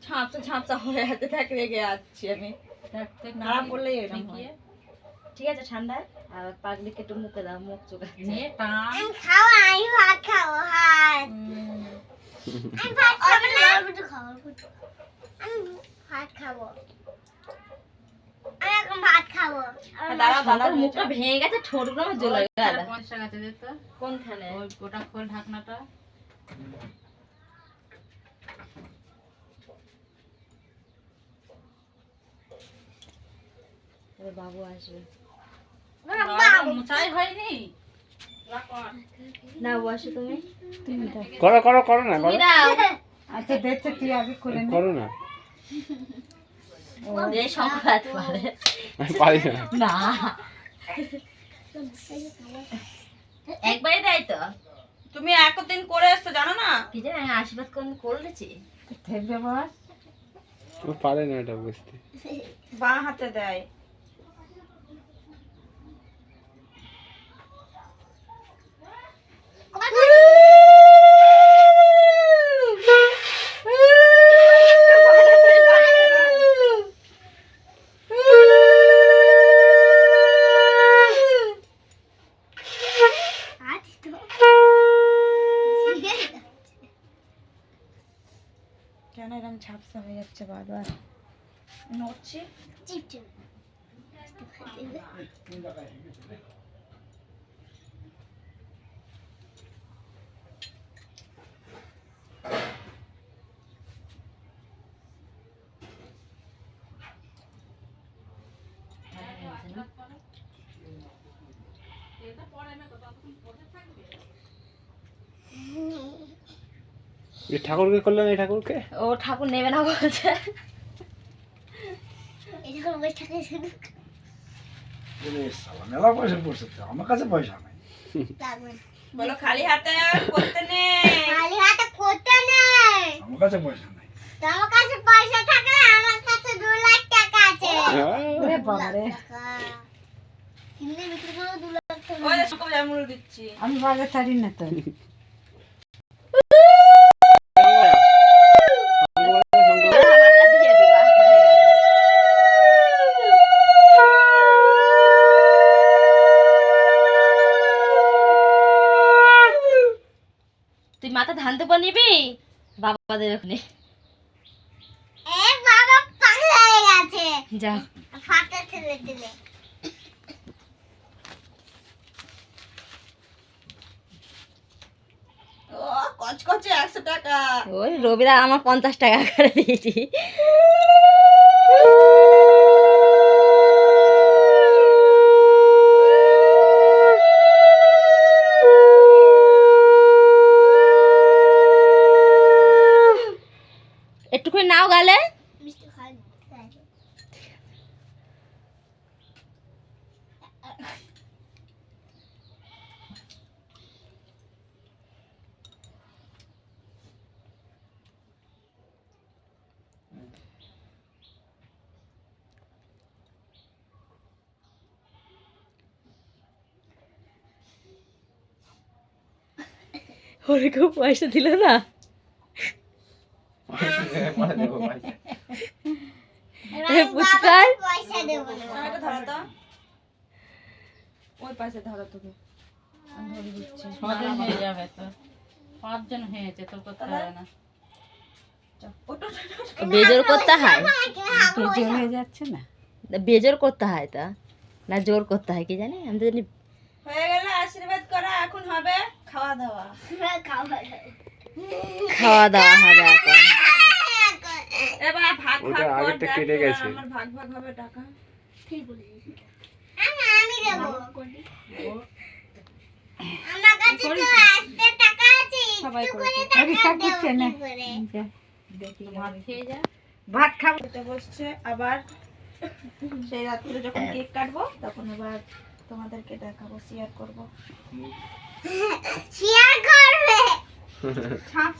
ঝাপসা ঝাপসা হয়ে হাতে থাকে রেগে যাচ্ছি আমি। নাড়া পড়লেই এরকম হয়। ঠিক আছে ঠান্ডা আর পাগলিকে একটু মুখে দাও, মুখ চোখাচ্ছে। নিয়ে টান খাওয়া আমি ভাত খাবো ভাত আমি ভাত খাবো না আমি ভাত খাবো আমি এখন ভাত খাবো দাঁড়া দাঁড়া, মুখটা ভেঙে গেছে, ঠোঁটগুলো আমার জ্বলে গেল। 50 টাকা দে তো। কোনখানে? ওই গোটা খোল ঢাকনাটা। বাবু আসবে মোচাই হয়নি। না, বসো তুমি। করো করো করো না তুমি করো দাও। আচ্ছা দেখছে তুই আগে করে নে। করো না এই সংক্রান্ত পারে আমি পারি না। না, একবারই দেয় তো। তুমি একদিন করে এসছো জানো না? কি জানি আমি আশীর্বাদ করেছি। থাকবে বস ও পারে না এটা বুঝতে। বাঁ হাতে দেয়। কেন এরকম ঝাপসা হয়ে যাচ্ছে বারবার? নড়ছি। এই ঠাকুরকে করলেন, এই ঠাকুরকে ও ঠাকুর নেবে না বলছে। মেলা পয়সা পড়ছে তো, আমার কাছে পয়সা নাই। বলো খালি হাতে করতে নেই। খালি হাতে করতে নেই। আমার কাছে পয়সা নাই। তোমার কাছে পয়সা থাকলে আমার কাছে 2 লাখ টাকা আছে। ওরে বাবা রে, হিন্দি বিক্রি করে 2 লাখ টাকা। ওই যে সব জামুল দিচ্ছি। আমি বাজার ছাড়ি না তো। আমারটা দিয়ে দিবা। তুই মাথা ধান দেবো নিবি বাবাদের ওখানে এ বাবা পাগল হয়ে গেছে। যা। ফাটা ছেড়ে দিলে। ও কচকচে 100 টাকা। ওই রবিরা আমার 50 টাকা করে দিয়েছি। একটুখানি নাও গালে। মিষ্টি খাই। ওরে কেউ পয়সা দিল না। পুচকার পয়সা দেব না। আমাকে ধরো তো। ওই পাশে ধরো তুমি। আমি ধরে দিচ্ছি। 6 জন হয়ে যাবে তো। 5 জন হয়েছে, তোর করতে হবে না। ওটো বেজোর করতে হয়, বেজে হয়ে যাচ্ছে না। বেজোর করতে হয় তা না জোর করতে হয় কি জানি, আমি তো জানি। হয়ে গেল আশীর্বাদ করা, এখন হবে খাওয়া দাওয়া। খাওয়া দাওয়া হবে এখন। এবার ভাগ ওটা ভাগ কর, আগেরটা দেখ কেটে তোরা, গেছে। আমার ভাগ ভাগ হবে টাকা। আমি দেব। আমার কাছে তো 1 টাকা আছে। সবাই একটু করে করে দেব। টাকা দেব না। কি করে? ভাত খেয়ে যা। ভাত খাবো। খেতে বসছে আবার। সেই রাত্রে যখন কেক কাটবো তখন এবার তোমাদেরকে দেখাবো, শেয়ার করবো। শেয়ার করবে। ছাপ